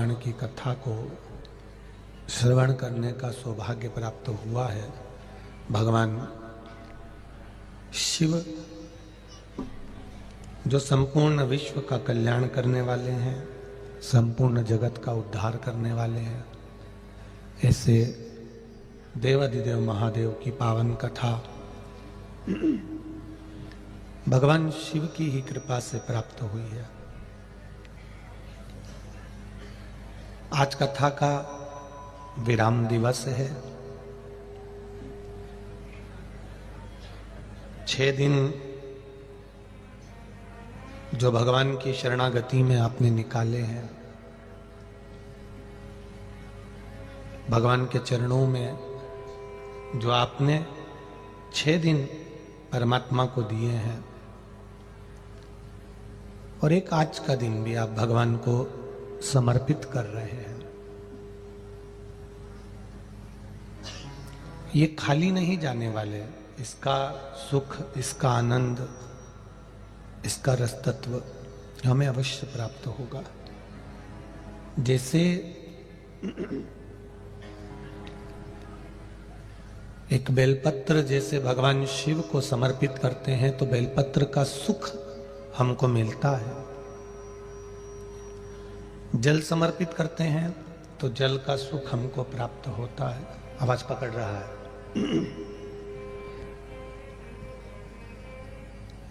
पुराण की कथा को श्रवण करने का सौभाग्य प्राप्त हुआ है। भगवान शिव जो संपूर्ण विश्व का कल्याण करने वाले हैं, संपूर्ण जगत का उद्धार करने वाले हैं, ऐसे देवाधिदेव महादेव की पावन कथा भगवान शिव की ही कृपा से प्राप्त हुई है। आज कथा का विराम दिवस है। 6 दिन जो भगवान की शरणागति में आपने निकाले हैं, भगवान के चरणों में जो आपने 6 दिन परमात्मा को दिए हैं, और एक आज का दिन भी आप भगवान को समर्पित कर रहे हैं, ये खाली नहीं जाने वाले। इसका सुख, इसका आनंद, इसका रसतत्व हमें अवश्य प्राप्त होगा। जैसे एक बेलपत्र जैसे भगवान शिव को समर्पित करते हैं तो बेलपत्र का सुख हमको मिलता है। जल समर्पित करते हैं तो जल का सुख हमको प्राप्त होता है। आवाज पकड़ रहा है।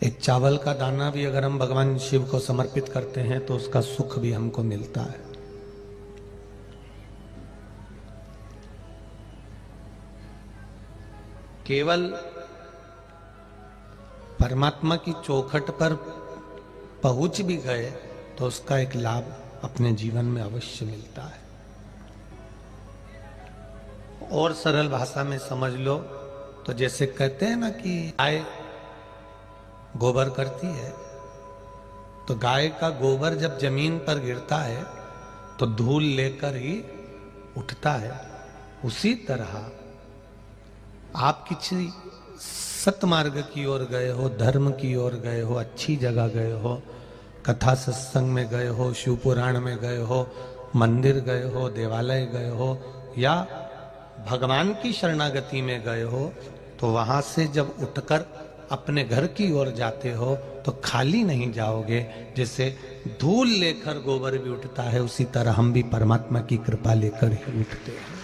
एक चावल का दाना भी अगर हम भगवान शिव को समर्पित करते हैं तो उसका सुख भी हमको मिलता है। केवल परमात्मा की चौखट पर पहुंच भी गए तो उसका एक लाभ अपने जीवन में अवश्य मिलता है। और सरल भाषा में समझ लो तो जैसे कहते हैं ना कि गाय गोबर करती है, तो गाय का गोबर जब जमीन पर गिरता है तो धूल लेकर ही उठता है। उसी तरह आप किसी सतमार्ग की ओर गए हो, धर्म की ओर गए हो, अच्छी जगह गए हो, कथा सत्संग में गए हो, शिव पुराण में गए हो, मंदिर गए हो, देवालय गए हो, या भगवान की शरणागति में गए हो, तो वहां से जब उठकर अपने घर की ओर जाते हो तो खाली नहीं जाओगे। जैसे धूल लेकर गोबर भी उठता है, उसी तरह हम भी परमात्मा की कृपा लेकर ही उठते हैं।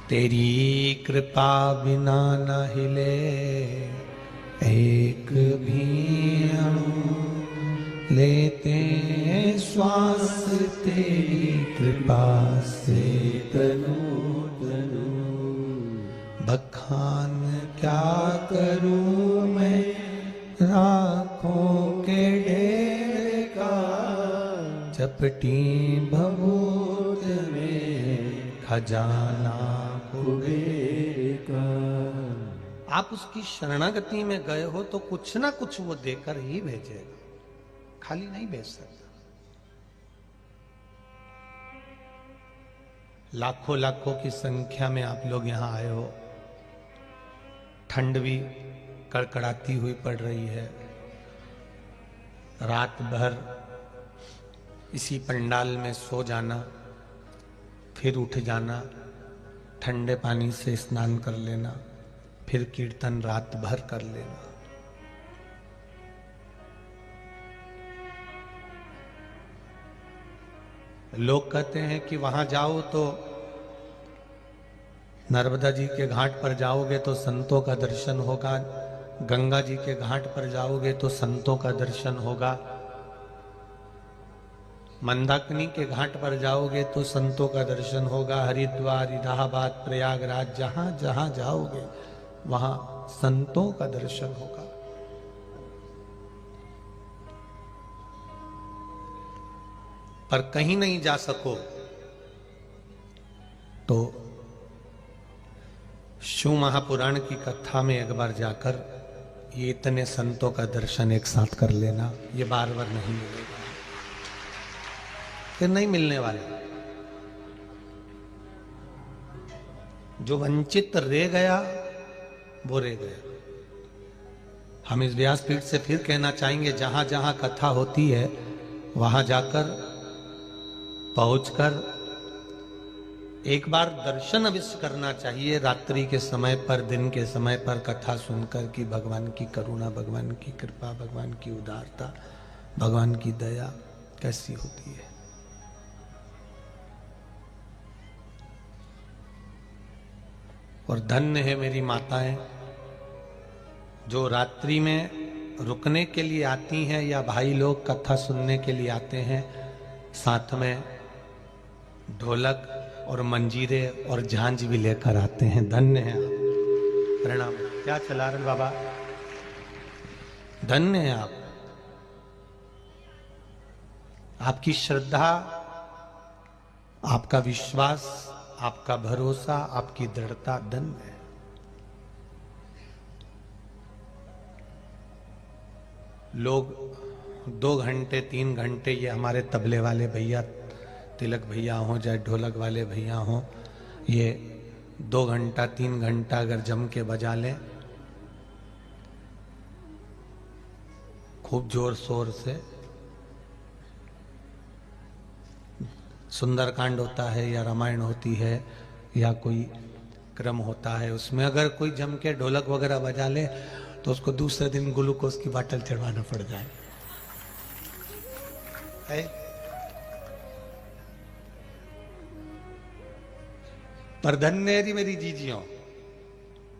तेरी कृपा बिना न हिले एक भी अणु, लेते श्वास तेरी कृपा से तनु तनु। बखान क्या करूं मैं राखों के ढेर का, चपटी भभूत में खजाना कुबेर का। आप उसकी शरणागति में गए हो तो कुछ ना कुछ वो देकर ही भेजेगा, खाली नहीं भेज सकता। लाखों लाखों की संख्या में आप लोग यहां आए हो। ठंड भी कड़कड़ाती हुई पड़ रही है। रात भर इसी पंडाल में सो जाना, फिर उठ जाना, ठंडे पानी से स्नान कर लेना, फिर कीर्तन रात भर कर लेना। लोग कहते हैं कि वहां जाओ तो नर्मदा जी के घाट पर जाओगे तो संतों का दर्शन होगा, गंगा जी के घाट पर जाओगे तो संतों का दर्शन होगा, मंदाकिनी के घाट पर जाओगे तो संतों का दर्शन होगा, हरिद्वार, इलाहाबाद, प्रयागराज, जहां जहां जाओगे वहां संतों का दर्शन होगा। पर कहीं नहीं जा सको तो शिव महापुराण की कथा में एक बार जाकर ये इतने संतों का दर्शन एक साथ कर लेना। ये बार बार नहीं मिलेगा, फिर नहीं मिलने वाला। जो वंचित रह गया वो रह गया। हम इस व्यासपीठ से फिर कहना चाहेंगे, जहां जहां कथा होती है वहां जाकर पहुंचकर एक बार दर्शन अवश्य करना चाहिए, रात्रि के समय पर, दिन के समय पर कथा सुनकर कि भगवान की करुणा, भगवान की कृपा, भगवान की उदारता, भगवान की दया कैसी होती है। और धन्य है मेरी माताएं जो रात्रि में रुकने के लिए आती हैं, या भाई लोग कथा सुनने के लिए आते हैं, साथ में ढोलक और मंजीरे और झांझ भी लेकर आते हैं। धन्य है आप। प्रणाम। क्या चला रहे बाबा? धन्य है आप। आपकी श्रद्धा, आपका विश्वास, आपका भरोसा, आपकी दृढ़ता धन्य है। लोग 2 घंटे 3 घंटे, ये हमारे तबले वाले भैया, तिलक भैया हो चाहे ढोलक वाले भैया हो, ये 2 घंटा 3 घंटा अगर जम के बजा लें खूब जोर शोर से, सुंदरकांड होता है या रामायण होती है या कोई क्रम होता है, उसमें अगर कोई जम के ढोलक वगैरह बजा ले तो उसको दूसरे दिन ग्लूकोज की बोतल चढ़वाना पड़ जाए है? पर धन्य है मेरी जीजियों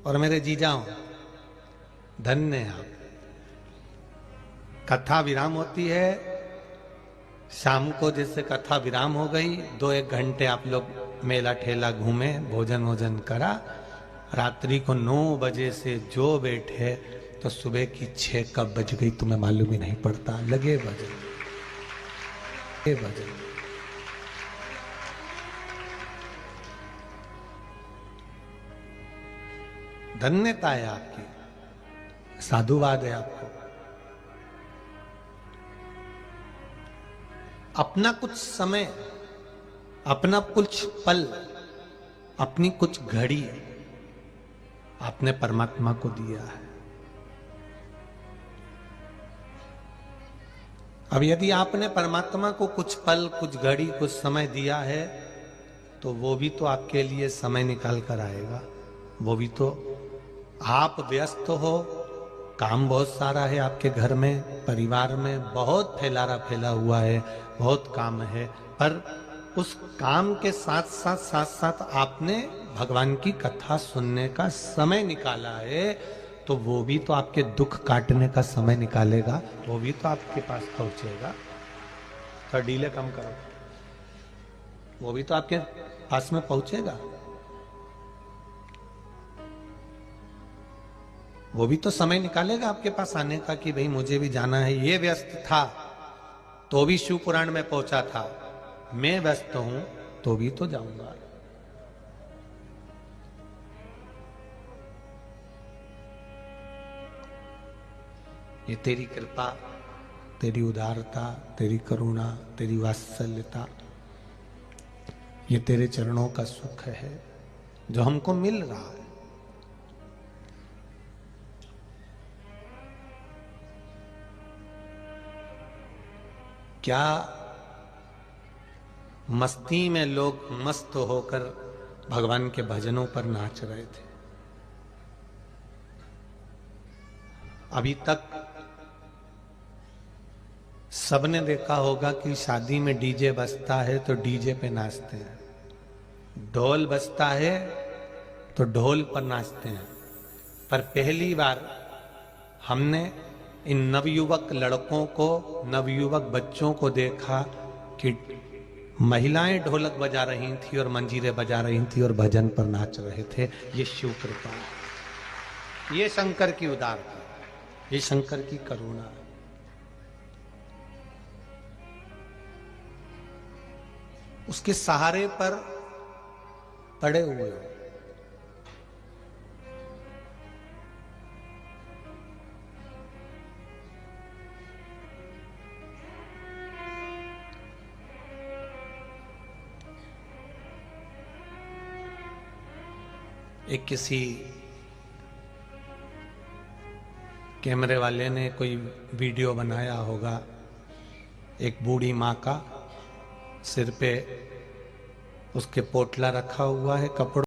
और मेरे जीजाओं, धन्य है आप। कथा विराम होती है शाम को, जैसे कथा विराम हो गई, 2-1 घंटे आप लोग मेला ठेला घूमे, भोजन वोजन करा, रात्रि को 9 बजे से जो बैठे तो सुबह की 6 कब बज गई तुम्हें मालूम ही नहीं पड़ता। लगे भजन, लगे भजन। धन्यता है आपकी, साधुवाद है आपको। अपना कुछ समय, अपना कुछ पल, अपनी कुछ घड़ी आपने परमात्मा को दिया है। अब यदि आपने परमात्मा को कुछ पल, कुछ घड़ी, कुछ समय दिया है तो वो भी तो आपके लिए समय निकाल कर आएगा। वो भी तो, आप व्यस्त हो, काम बहुत सारा है आपके घर में, परिवार में बहुत फैला हुआ है, बहुत काम है, पर उस काम के साथ साथ आपने भगवान की कथा सुनने का समय निकाला है, तो वो भी तो आपके दुख काटने का समय निकालेगा, वो भी तो आपके पास पहुंचेगा। तो डीले कम करो, वो भी तो आपके पास में पहुंचेगा। वो भी तो समय निकालेगा आपके पास आने का कि भाई मुझे भी जाना है। ये व्यस्त था तो भी शिव पुराण में पहुंचा था, मैं व्यस्त हूं तो भी तो जाऊंगा। ये तेरी कृपा, तेरी उदारता, तेरी करुणा, तेरी वात्सल्यता, ये तेरे चरणों का सुख है जो हमको मिल रहा है। क्या मस्ती में लोग मस्त होकर भगवान के भजनों पर नाच रहे थे। अभी तक सबने देखा होगा कि शादी में डीजे बजता है तो डीजे पे नाचते हैं, ढोल बजता है तो ढोल पर नाचते हैं। पर पहली बार हमने इन नवयुवक लड़कों को, नवयुवक बच्चों को देखा कि महिलाएं ढोलक बजा रही थी और मंजीरे बजा रही थी और भजन पर नाच रहे थे। ये शिव कृपा है, ये शंकर की उदारता, ये शंकर की करुणा है। उसके सहारे पर पड़े हुए हो। एक किसी कैमरे वाले ने कोई वीडियो बनाया होगा एक बूढ़ी माँ का सिर पे उसके पोटला रखा हुआ है कपड़ों